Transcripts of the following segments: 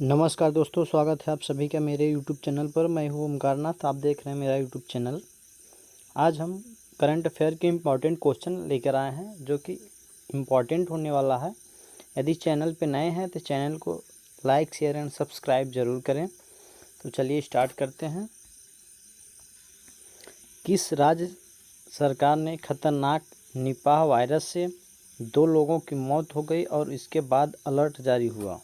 नमस्कार दोस्तों, स्वागत है आप सभी का मेरे यूट्यूब चैनल पर। मैं हूं ओमकारनाथ, आप देख रहे हैं मेरा यूट्यूब चैनल। आज हम करंट अफेयर के इम्पॉर्टेंट क्वेश्चन लेकर आए हैं जो कि इम्पॉर्टेंट होने वाला है। यदि चैनल पे नए हैं तो चैनल को लाइक, शेयर एंड सब्सक्राइब ज़रूर करें। तो चलिए स्टार्ट करते हैं। किस राज्य सरकार ने खतरनाक निपाह वायरस से 2 लोगों की मौत हो गई और इसके बाद अलर्ट जारी हुआ?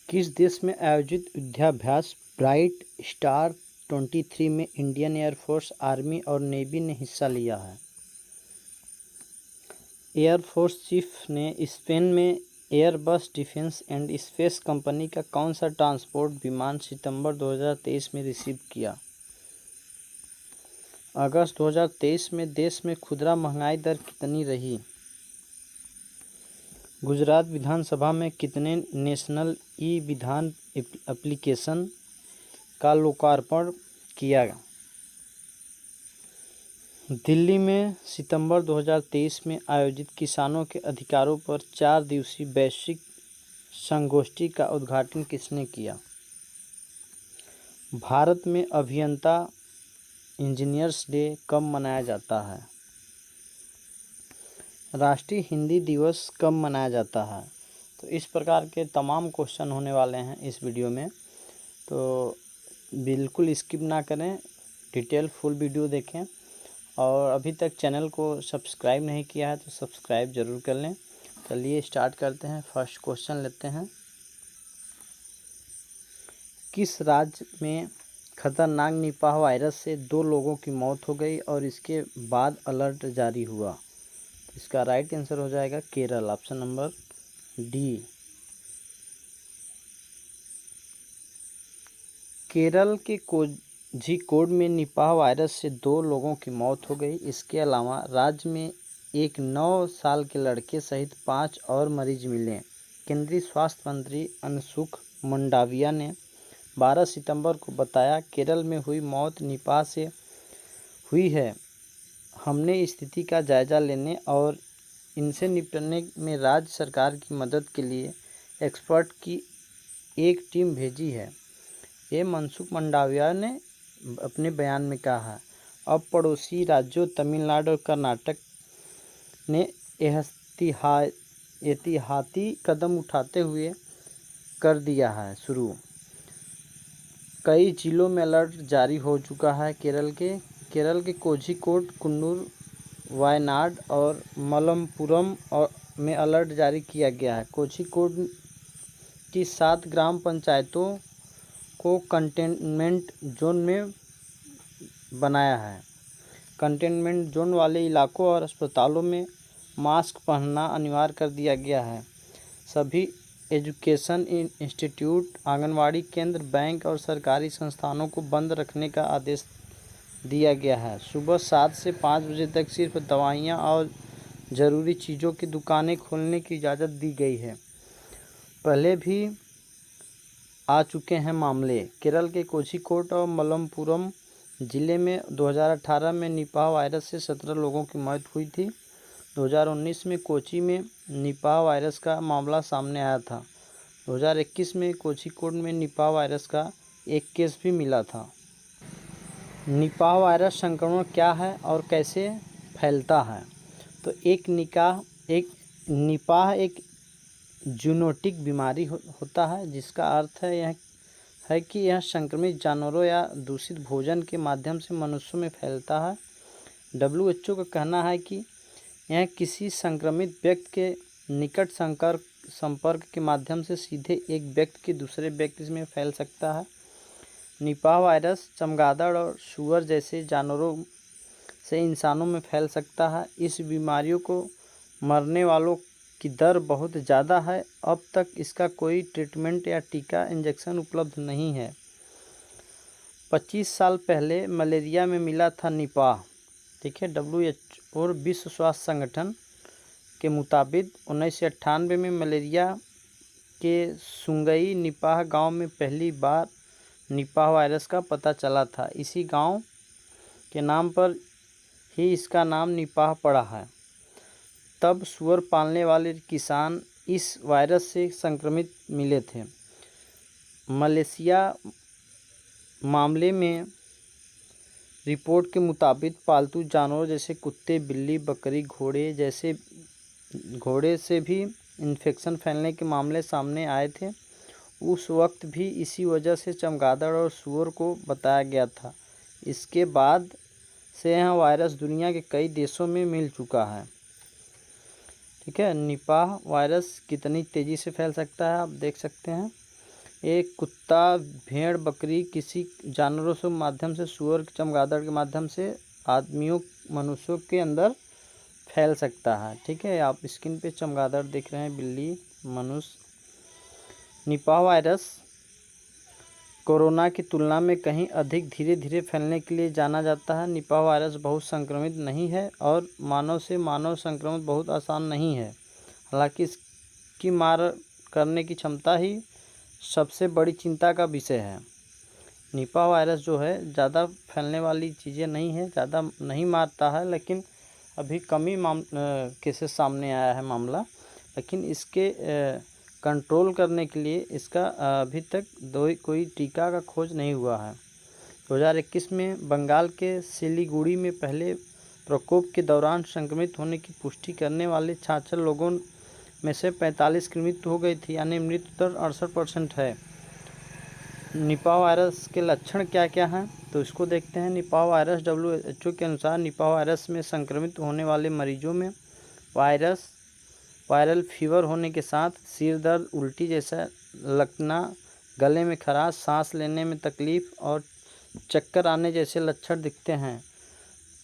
किस देश में आयोजित युद्धाभ्यास ब्राइट स्टार 23 में इंडियन एयरफोर्स, आर्मी और नेवी ने हिस्सा लिया है? एयरफोर्स चीफ ने स्पेन में Airbus defence and space company का कौन सा ट्रांसपोर्ट विमान सितंबर 2023 में रिसीव किया? अगस्त 2023 में देश में खुदरा महंगाई दर कितनी रही? गुजरात विधानसभा में कितने नेशनल ई विधान एप्लीकेशन का लोकार्पण किया? दिल्ली में सितंबर 2023 में आयोजित किसानों के अधिकारों पर 4 दिवसीय वैश्विक संगोष्ठी का उद्घाटन किसने किया? भारत में अभियंता इंजीनियर्स डे कब मनाया जाता है? राष्ट्रीय हिंदी दिवस कब मनाया जाता है? तो इस प्रकार के तमाम क्वेश्चन होने वाले हैं इस वीडियो में, तो बिल्कुल स्किप ना करें, डिटेल फुल वीडियो देखें। और अभी तक चैनल को सब्सक्राइब नहीं किया है तो सब्सक्राइब ज़रूर कर लें। चलिए स्टार्ट करते हैं। फर्स्ट क्वेश्चन लेते हैं। किस राज्य में खतरनाक निपाह वायरस से 2 लोगों की मौत हो गई और इसके बाद अलर्ट जारी हुआ? इसका राइट आंसर हो जाएगा Kerala, option number D. Kerala के कोझिकोड में निपाह वायरस से 2 लोगों की मौत हो गई। इसके अलावा राज्य में एक 9 साल के लड़के सहित 5 और मरीज मिले। केंद्रीय स्वास्थ्य मंत्री मनसुख मंडाविया ने 12 सितंबर को बताया, केरल में हुई मौत निपाह से हुई है। हमने स्थिति का जायजा लेने और इनसे निपटने में राज्य सरकार की मदद के लिए एक्सपर्ट की एक टीम भेजी है, ये मनसुख मंडाविया ने अपने बयान में कहा। अब पड़ोसी राज्यों तमिलनाडु और कर्नाटक ने एहतियाती कदम उठाते हुए कर दिया है शुरू। कई जिलों में अलर्ट जारी हो चुका है। केरल के कोझिकोड, कुन्नूर, वायनाड और मलप्पुरम में अलर्ट जारी किया गया है। कोझिकोड की 7 ग्राम पंचायतों को कंटेनमेंट जोन में बनाया है। कंटेनमेंट जोन वाले इलाकों और अस्पतालों में मास्क पहनना अनिवार्य कर दिया गया है। सभी एजुकेशन इंस्टीट्यूट, आंगनवाड़ी केंद्र, बैंक और सरकारी संस्थानों को बंद रखने का आदेश दिया गया है। सुबह 7 से 5 बजे तक सिर्फ दवाइयाँ और ज़रूरी चीज़ों की दुकानें खोलने की इजाज़त दी गई है। पहले भी आ चुके हैं मामले। केरल के कोझिकोड और मलप्पुरम जिले में 2018 में निपाह वायरस से 17 लोगों की मौत हुई थी। 2019 में कोची में निपाह वायरस का मामला सामने आया था। 2021 में कोझिकोड में निपाह वायरस का एक केस भी मिला था। निपाह वायरस संक्रमण क्या है और कैसे फैलता है? तो एक निपाह एक जूनोटिक बीमारी होता है, जिसका अर्थ है कि यह संक्रमित जानवरों या दूषित भोजन के माध्यम से मनुष्यों में फैलता है। WHO का कहना है कि यह किसी संक्रमित व्यक्ति के निकट संपर्क के माध्यम से सीधे एक व्यक्ति के दूसरे व्यक्ति में फैल सकता है। निपाह वायरस चमगादड़ और सूअर जैसे जानवरों से इंसानों में फैल सकता है। इस बीमारियों को मरने वालों की दर बहुत ज़्यादा है। अब तक इसका कोई ट्रीटमेंट या टीका इंजेक्शन उपलब्ध नहीं है। 25 साल पहले मलेरिया में मिला था निपाह। देखिए, WHO और विश्व स्वास्थ्य संगठन के मुताबिक 1998 में मलेरिया के सुंगई निपाह गांव में पहली बार निपाह वायरस का पता चला था। इसी गांव के नाम पर ही इसका नाम निपाह पड़ा है। तब सूअर पालने वाले किसान इस वायरस से संक्रमित मिले थे। मलेशिया मामले में रिपोर्ट के मुताबिक पालतू जानवरों जैसे कुत्ते, बिल्ली, बकरी, घोड़े से भी इन्फेक्शन फैलने के मामले सामने आए थे। उस वक्त भी इसी वजह से चमगादड़ और सूअर को बताया गया था। इसके बाद से यह वायरस दुनिया के कई देशों में मिल चुका है। ठीक है, निपाह वायरस कितनी तेज़ी से फैल सकता है आप देख सकते हैं। एक कुत्ता, भेड़, बकरी किसी जानवरों से माध्यम से, सूअर, चमगादड़ के माध्यम से मनुष्यों के अंदर फैल सकता है। ठीक है, आप स्क्रीन पे चमगादड़ देख रहे हैं, बिल्ली, मनुष्य। निपाह वायरस कोरोना की तुलना में कहीं अधिक धीरे धीरे फैलने के लिए जाना जाता है। निपाह वायरस बहुत संक्रमित नहीं है और मानव से मानव संक्रमण बहुत आसान नहीं है। हालांकि इसकी मार करने की क्षमता ही सबसे बड़ी चिंता का विषय है। निपाह वायरस जो है ज़्यादा फैलने वाली चीज़ें नहीं है, ज़्यादा नहीं मारता है, लेकिन अभी कम ही केसेस सामने आया है मामला। लेकिन इसके कंट्रोल करने के लिए इसका अभी तक कोई टीका का खोज नहीं हुआ है। 2021 में बंगाल के सिलीगुड़ी में पहले प्रकोप के दौरान संक्रमित होने की पुष्टि करने वाले 66 लोगों में से 45 की मृत्यु हो गई थी, यानी मृत्यु दर 68% है। निपाह वायरस के लक्षण क्या क्या हैं तो इसको देखते हैं। निपाह वायरस WHO के अनुसार निपाह वायरस में संक्रमित होने वाले मरीजों में वायरल फीवर होने के साथ सिर दर्द, उल्टी जैसा लगना, गले में खराश, सांस लेने में तकलीफ और चक्कर आने जैसे लक्षण दिखते हैं।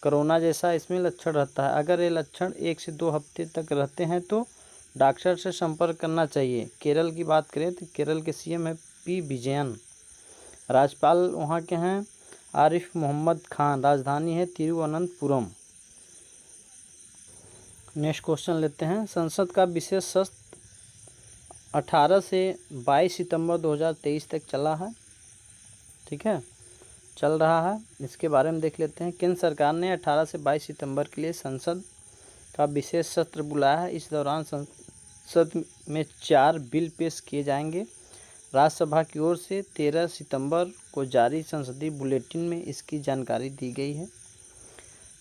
कोरोना जैसा इसमें लक्षण रहता है। अगर ये लक्षण 1 से 2 हफ्ते तक रहते हैं तो डॉक्टर से संपर्क करना चाहिए। केरल की बात करें तो केरल के CM है P. विजयन। राज्यपाल वहाँ के हैं आरिफ मोहम्मद खान। राजधानी है तिरुवनंतपुरम। नेक्स्ट क्वेश्चन लेते हैं। संसद का विशेष सत्र 18 से 22 सितंबर 2023 तक चला है। ठीक है, चल रहा है। इसके बारे में देख लेते हैं। केंद्र सरकार ने 18 से 22 सितंबर के लिए संसद का विशेष सत्र बुलाया है। इस दौरान संसद में 4 बिल पेश किए जाएंगे। राज्यसभा की ओर से 13 सितंबर को जारी संसदीय बुलेटिन में इसकी जानकारी दी गई है।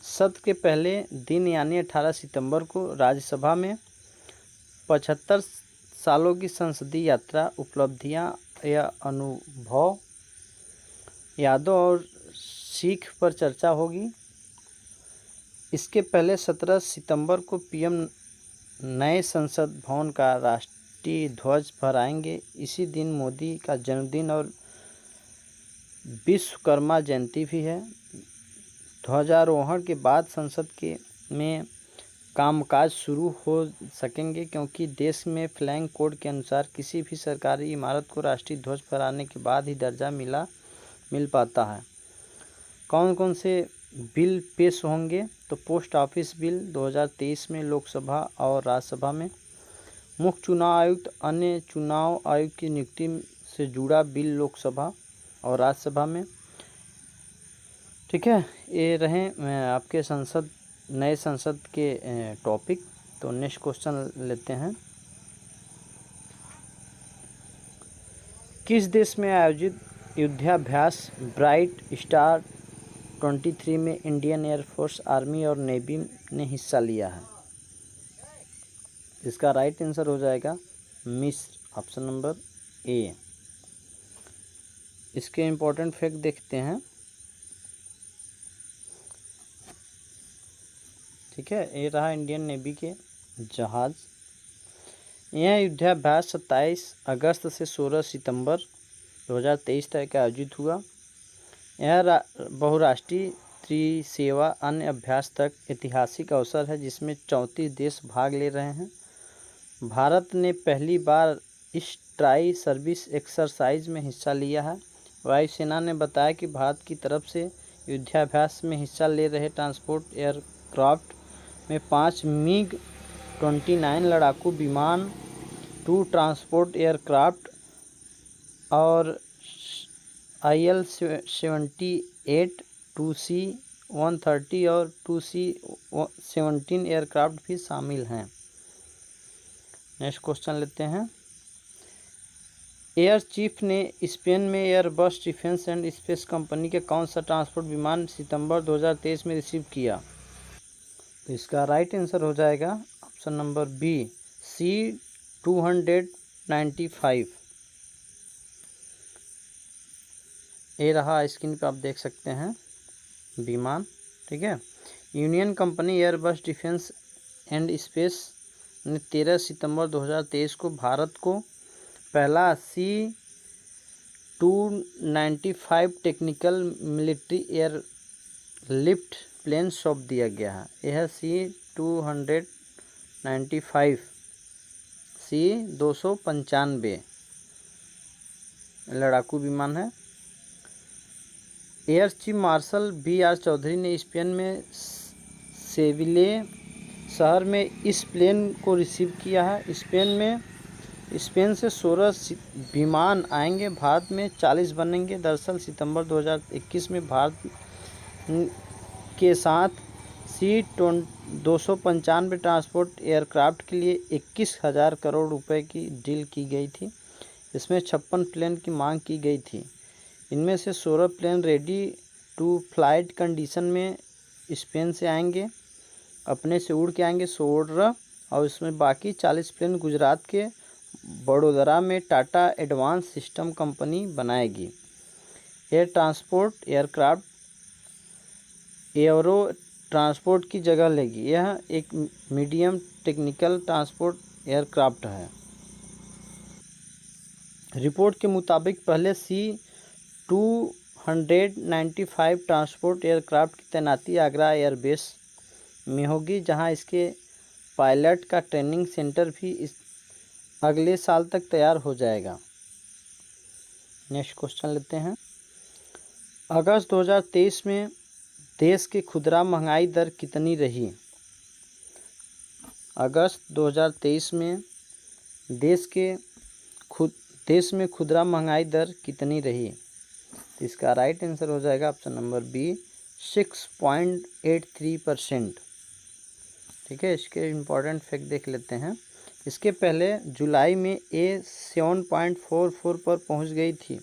सत्र के पहले दिन यानी 18 सितंबर को राज्यसभा में 75 सालों की संसदीय यात्रा, उपलब्धियां या अनुभव, यादों और सीख पर चर्चा होगी। इसके पहले 17 सितंबर को PM नए संसद भवन का राष्ट्रीय ध्वज फहराएंगे। इसी दिन मोदी का जन्मदिन और विश्वकर्मा जयंती भी है। ध्वजारोहण के बाद संसद में कामकाज शुरू हो सकेंगे, क्योंकि देश में फ्लैग कोड के अनुसार किसी भी सरकारी इमारत को राष्ट्रीय ध्वज फहराने के बाद ही दर्जा मिल पाता है। कौन कौन से बिल पेश होंगे तो पोस्ट ऑफिस बिल 2023 में लोकसभा और राज्यसभा में, मुख्य चुनाव आयुक्त, अन्य चुनाव आयुक्त की नियुक्ति से जुड़ा बिल लोकसभा और राज्यसभा में। ठीक है, ये रहे आपके नए संसद के टॉपिक। तो नेक्स्ट क्वेश्चन लेते हैं। किस देश में आयोजित युद्धाभ्यास ब्राइट स्टार 23 में इंडियन एयरफोर्स, आर्मी और नेवी ने हिस्सा लिया है? इसका राइट आंसर हो जाएगा मिस्र, ऑप्शन नंबर A। इसके इम्पोर्टेंट फैक्ट देखते हैं। ठीक है, ये रहा इंडियन नेवी के जहाज़। यह युद्धाभ्यास 27 अगस्त से 16 सितंबर 2023 तक आयोजित हुआ। यह बहुराष्ट्रीय त्रिसेवा अन्य अभ्यास तक ऐतिहासिक अवसर है, जिसमें 34 देश भाग ले रहे हैं। भारत ने पहली बार इस ट्राई सर्विस एक्सरसाइज में हिस्सा लिया है। वायुसेना ने बताया कि भारत की तरफ से युद्धाभ्यास में हिस्सा ले रहे ट्रांसपोर्ट एयरक्राफ्ट में 5 MiG-29 लड़ाकू विमान, 2 ट्रांसपोर्ट एयरक्राफ्ट और IL-78, 2C-130 और 2C-17 एयरक्राफ्ट भी शामिल हैं। नेक्स्ट क्वेश्चन लेते हैं। एयर चीफ ने स्पेन में Airbus defence and space company के कौन सा ट्रांसपोर्ट विमान सितंबर 2023 में रिसीव किया? तो इसका राइट आंसर हो जाएगा ऑप्शन नंबर बी, C-295। ये रहा स्क्रीन पे आप देख सकते हैं विमान, ठीक है। Union company Airbus defence and space ने 13 सितंबर 2023 को भारत को पहला C-295 technical military air lift plane सौंप दिया गया है। यह C-295 C-295 लड़ाकू विमान है। Air chief marshal BR Chaudhari ने स्पेन में सेविले शहर में इस प्लेन को रिसीव किया है। स्पेन से 16 विमान आएंगे, भारत में 40 बनेंगे। दरअसल सितंबर 2021 में भारत के साथ C-295 ट्रांसपोर्ट एयरक्राफ्ट के लिए 21,000 करोड़ रुपए की डील की गई थी। इसमें 56 प्लेन की मांग की गई थी। इनमें से 16 plane ready to flight condition में स्पेन से आएंगे, अपने से उड़ के आएंगे 16, और इसमें बाकी 40 प्लेन गुजरात के बड़ोदरा में टाटा एडवांस सिस्टम कंपनी बनाएगी। Air transport aircraft aero transport की जगह लेगी। यह एक मीडियम टेक्निकल ट्रांसपोर्ट एयरक्राफ्ट है। रिपोर्ट के मुताबिक पहले C-295 ट्रांसपोर्ट एयरक्राफ्ट की तैनाती आगरा एयरबेस में होगी, जहां इसके पायलट का ट्रेनिंग सेंटर भी इस अगले साल तक तैयार हो जाएगा। नेक्स्ट क्वेश्चन लेते हैं। अगस्त 2023 में देश की खुदरा महंगाई दर कितनी रही? अगस्त 2023 में देश में खुदरा महंगाई दर कितनी रही? इसका राइट आंसर हो जाएगा ऑप्शन नंबर बी, 6.83%। ठीक है, इसके इम्पोर्टेंट फैक्ट देख लेते हैं। इसके पहले जुलाई में ये 7.44 पर पहुंच गई थी।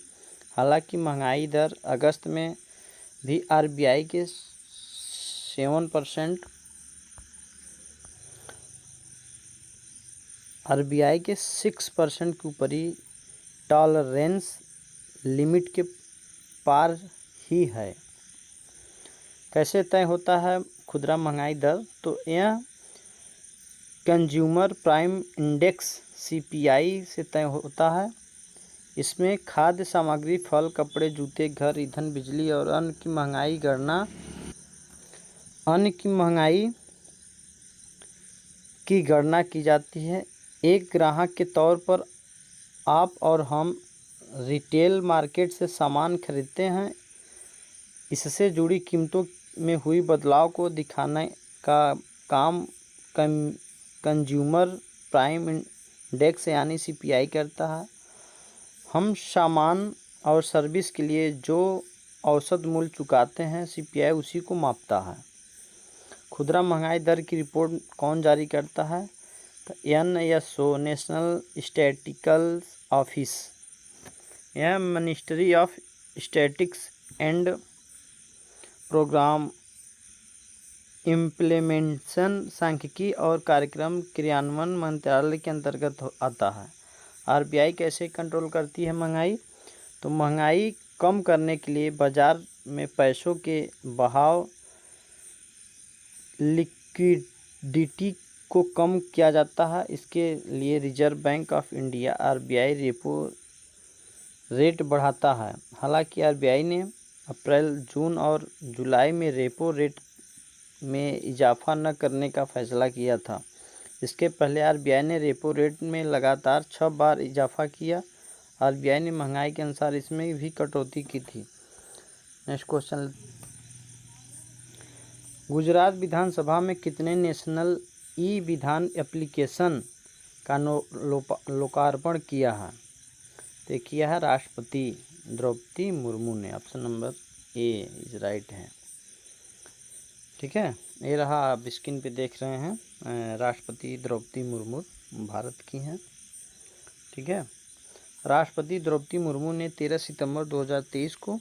हालांकि महंगाई दर अगस्त में भी RBI के 6% के ऊपरी टॉलरेंस लिमिट के पार ही है। कैसे तय होता है खुदरा महंगाई दर? तो यह कंज्यूमर प्राइम इंडेक्स CPI से तय होता है। इसमें खाद्य सामग्री, फल, कपड़े, जूते, घर, ईंधन, बिजली और अन्य की गणना की जाती है। एक ग्राहक के तौर पर आप और हम रिटेल मार्केट से सामान खरीदते हैं। इससे जुड़ी कीमतों में हुई बदलाव को दिखाने का काम कंज्यूमर प्राइम इंडेक्स यानी CPI करता है। हम सामान और सर्विस के लिए जो औसत मूल्य चुकाते हैं, CPI उसी को मापता है। खुदरा महंगाई दर की रिपोर्ट कौन जारी करता है? तो NSO, नेशनल स्टैटिस्टिकल ऑफिस। यह ministry of statistics and programme implementation सांख्यिकी और कार्यक्रम क्रियान्वयन मंत्रालय के अंतर्गत आता है। RBI कैसे कंट्रोल करती है महंगाई? तो महंगाई कम करने के लिए बाजार में पैसों के बहाव, लिक्विडिटी को कम किया जाता है। इसके लिए reserve bank of India RBI repo rate बढ़ाता है। हालांकि RBI ने अप्रैल, जून और जुलाई में रेपो रेट में इजाफा न करने का फैसला किया था। इसके पहले RBI ने रेपो रेट में लगातार 6 बार इजाफा किया। RBI ने महंगाई के अनुसार इसमें भी कटौती की थी। Next question. गुजरात विधानसभा में कितने नेशनल ई-विधान एप्लीकेशन का लोकार्पण किया है? तो किया है राष्ट्रपति द्रौपदी मुर्मू ने। Option number A is right है। ठीक है, ये रहा, आप स्क्रीन पे देख रहे हैं राष्ट्रपति द्रौपदी मुर्मू। भारत की हैं। ठीक है। राष्ट्रपति द्रौपदी मुर्मू ने 13 सितंबर 2023 को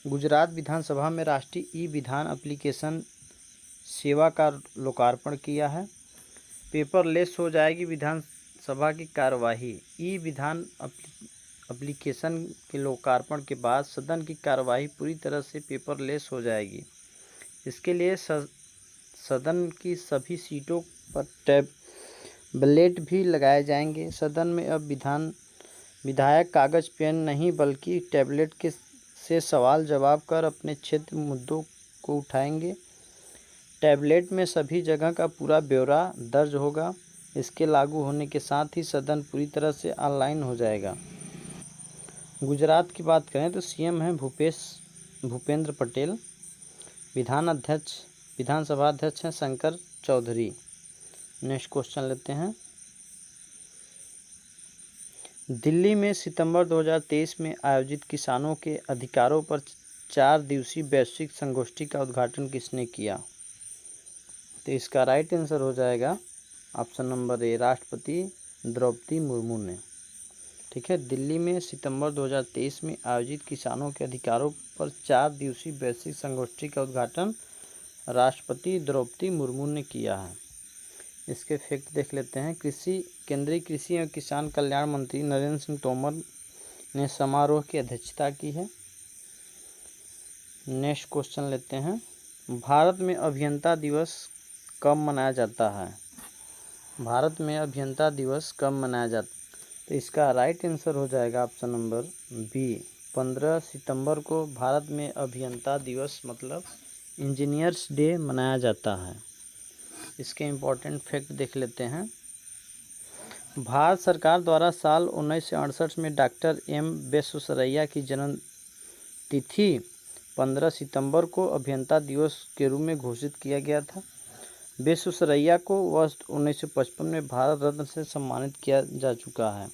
गुजरात विधानसभा में राष्ट्रीय ई विधान एप्लीकेशन सेवा का लोकार्पण किया है। पेपरलेस हो जाएगी विधानसभा की कार्यवाही। ई विधान एप्लीकेशन के लोकार्पण के बाद सदन की कार्यवाही पूरी तरह से पेपरलेस हो जाएगी। इसके लिए सदन की सभी सीटों पर टैबलेट भी लगाए जाएंगे। सदन में अब विधायक कागज पेन नहीं बल्कि टैबलेट से सवाल जवाब कर अपने क्षेत्र मुद्दों को उठाएंगे। टैबलेट में सभी जगह का पूरा ब्यौरा दर्ज होगा। इसके लागू होने के साथ ही सदन पूरी तरह से ऑनलाइन हो जाएगा। गुजरात की बात करें तो सीएम हैं भूपेंद्र पटेल। विधानसभा अध्यक्ष हैं शंकर चौधरी। नेक्स्ट क्वेश्चन लेते हैं। दिल्ली में सितंबर 2023 में आयोजित किसानों के अधिकारों पर 4 दिवसीय वैश्विक संगोष्ठी का उद्घाटन किसने किया? तो इसका राइट आंसर हो जाएगा ऑप्शन नंबर ए, राष्ट्रपति द्रौपदी मुर्मू ने। ठीक है। दिल्ली में सितंबर 2023 में आयोजित किसानों के अधिकारों पर 4 दिवसीय वैश्विक संगोष्ठी का उद्घाटन राष्ट्रपति द्रौपदी मुर्मू ने किया है। इसके फैक्ट देख लेते हैं। केंद्रीय कृषि एवं किसान कल्याण मंत्री नरेंद्र सिंह तोमर ने समारोह की अध्यक्षता की है। नेक्स्ट क्वेश्चन लेते हैं। भारत में अभियंता दिवस कब मनाया जाता है? भारत में अभियंता दिवस कब मनाया जाता है? तो इसका राइट आंसर हो जाएगा ऑप्शन नंबर बी, 15 सितंबर को भारत में अभियंता दिवस मतलब इंजीनियर्स डे मनाया जाता है। इसके इम्पोर्टेंट फैक्ट देख लेते हैं। भारत सरकार द्वारा साल 1968 में डॉक्टर एम विश्वेश्वरैया की जन्म तिथि 15 सितंबर को अभियंता दिवस के रूप में घोषित किया गया था। विश्वेश्वरैया को वर्ष 1955 में भारत रत्न से सम्मानित किया जा चुका है।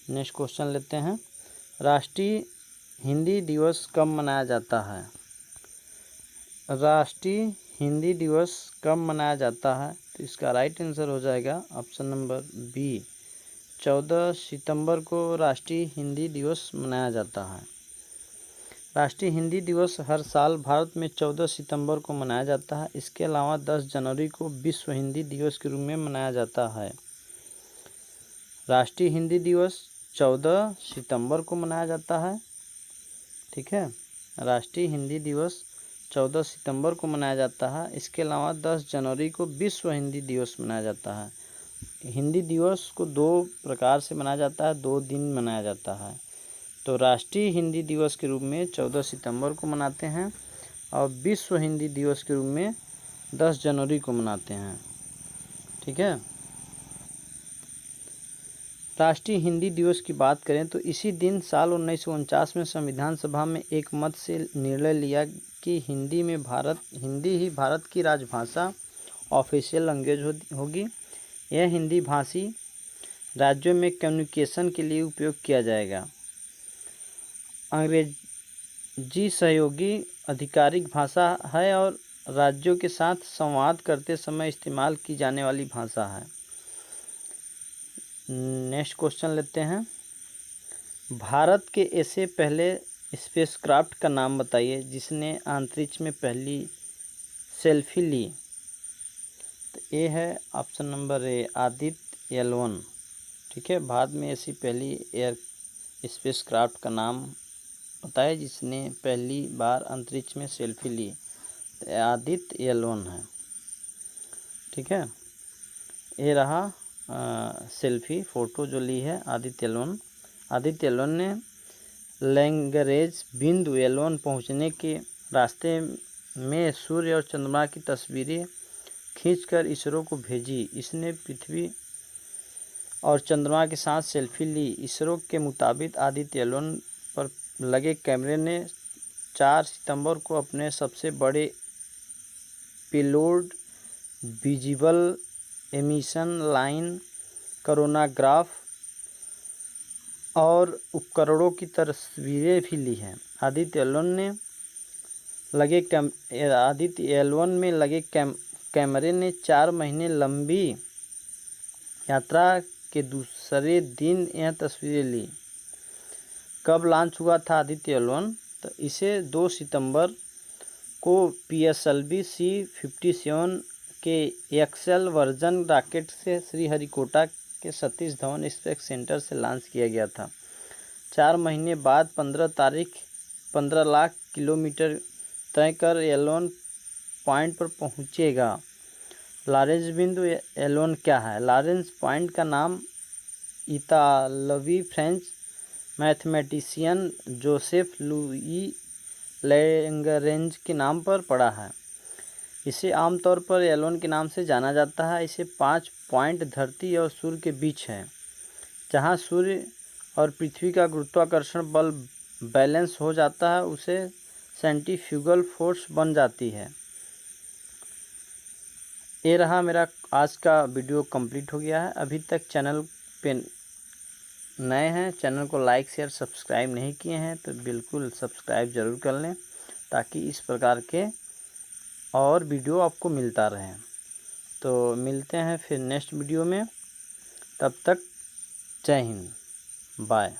नेक्स्ट क्वेश्चन लेते हैं। राष्ट्रीय हिंदी दिवस कब मनाया जाता है? राष्ट्रीय हिंदी दिवस कब मनाया जाता है? तो इसका राइट आंसर हो जाएगा ऑप्शन नंबर बी, 14 सितंबर को राष्ट्रीय हिंदी दिवस मनाया जाता है। राष्ट्रीय हिंदी दिवस हर साल भारत में 14 सितंबर को मनाया जाता है। इसके अलावा 10 जनवरी को विश्व हिंदी दिवस के रूप में मनाया जाता है। राष्ट्रीय हिंदी दिवस 14 सितंबर को मनाया जाता है। ठीक है। राष्ट्रीय हिंदी दिवस 14 सितंबर को मनाया जाता है। इसके अलावा 10 जनवरी को विश्व हिंदी दिवस मनाया जाता है। हिंदी दिवस को 2 प्रकार से मनाया जाता है, 2 दिन मनाया जाता है। तो राष्ट्रीय हिंदी दिवस के रूप में 14 सितंबर को मनाते हैं और विश्व हिंदी दिवस के रूप में 10 जनवरी को मनाते हैं। ठीक है। राष्ट्रीय हिंदी दिवस की बात करें तो इसी दिन साल 1949 में संविधान सभा में एक मत से निर्णय लिया कि हिंदी ही भारत की राजभाषा ऑफिशियल लैंग्वेज होगी। यह हिंदी भाषी राज्यों में कम्युनिकेशन के लिए उपयोग किया जाएगा। अंग्रेजी सहयोगी आधिकारिक भाषा है और राज्यों के साथ संवाद करते समय इस्तेमाल की जाने वाली भाषा है। नेक्स्ट क्वेश्चन लेते हैं। भारत के ऐसे पहले स्पेसक्राफ्ट का नाम बताइए जिसने अंतरिक्ष में पहली सेल्फी ली। तो ये है option number A, Aditya L1। ठीक है। भारत में ऐसी पहली एयर स्पेसक्राफ्ट का नाम बताइए जिसने पहली बार अंतरिक्ष में सेल्फी ली। तो आदित्य L1 है। ठीक है। ये रहा सेल्फी फ़ोटो जो ली है आदित्य L1 ने लैग्रेंज बिंदु L1 पहुंचने के रास्ते में सूर्य और चंद्रमा की तस्वीरें खींचकर इसरो को भेजी। इसने पृथ्वी और चंद्रमा के साथ सेल्फी ली। इसरो के मुताबिक आदित्य L1 पर लगे कैमरे ने 4 सितंबर को अपने सबसे बड़े payload visible emission line coronagraph और उपकरणों की तस्वीरें भी ली हैं। आदित्य L1 में लगे कैमरे ने 4 महीने लंबी यात्रा के दूसरे दिन यह तस्वीरें ली। कब लॉन्च हुआ था आदित्य L1? तो इसे 2 सितंबर को PSLV C-57 के एक्सेल वर्जन रॉकेट से श्रीहरिकोटा के सतीश धवन स्पेस सेंटर से लॉन्च किया गया था। 4 महीने बाद 15 लाख किलोमीटर तय कर L1 पॉइंट पर पहुंचेगा। लॉरेंस बिंदु L1 क्या है? लॉरेंस पॉइंट का नाम इतालवी French mathematician Joseph Louis Lagrange के नाम पर पड़ा है। इसे आमतौर पर L1 के नाम से जाना जाता है। इसे 5 पॉइंट धरती और सूर्य के बीच है, जहां सूर्य और पृथ्वी का गुरुत्वाकर्षण बल बैलेंस हो जाता है, उसे सेंट्रीफ्यूगल फोर्स बन जाती है। ये रहा मेरा आज का वीडियो कंप्लीट हो गया है। अभी तक चैनल पे नए हैं, चैनल को लाइक शेयर सब्सक्राइब नहीं किए हैं तो बिल्कुल सब्सक्राइब ज़रूर कर लें, ताकि इस प्रकार के और वीडियो आपको मिलता रहे। तो मिलते हैं फिर नेक्स्ट वीडियो में, तब तक जय हिंद, बाय।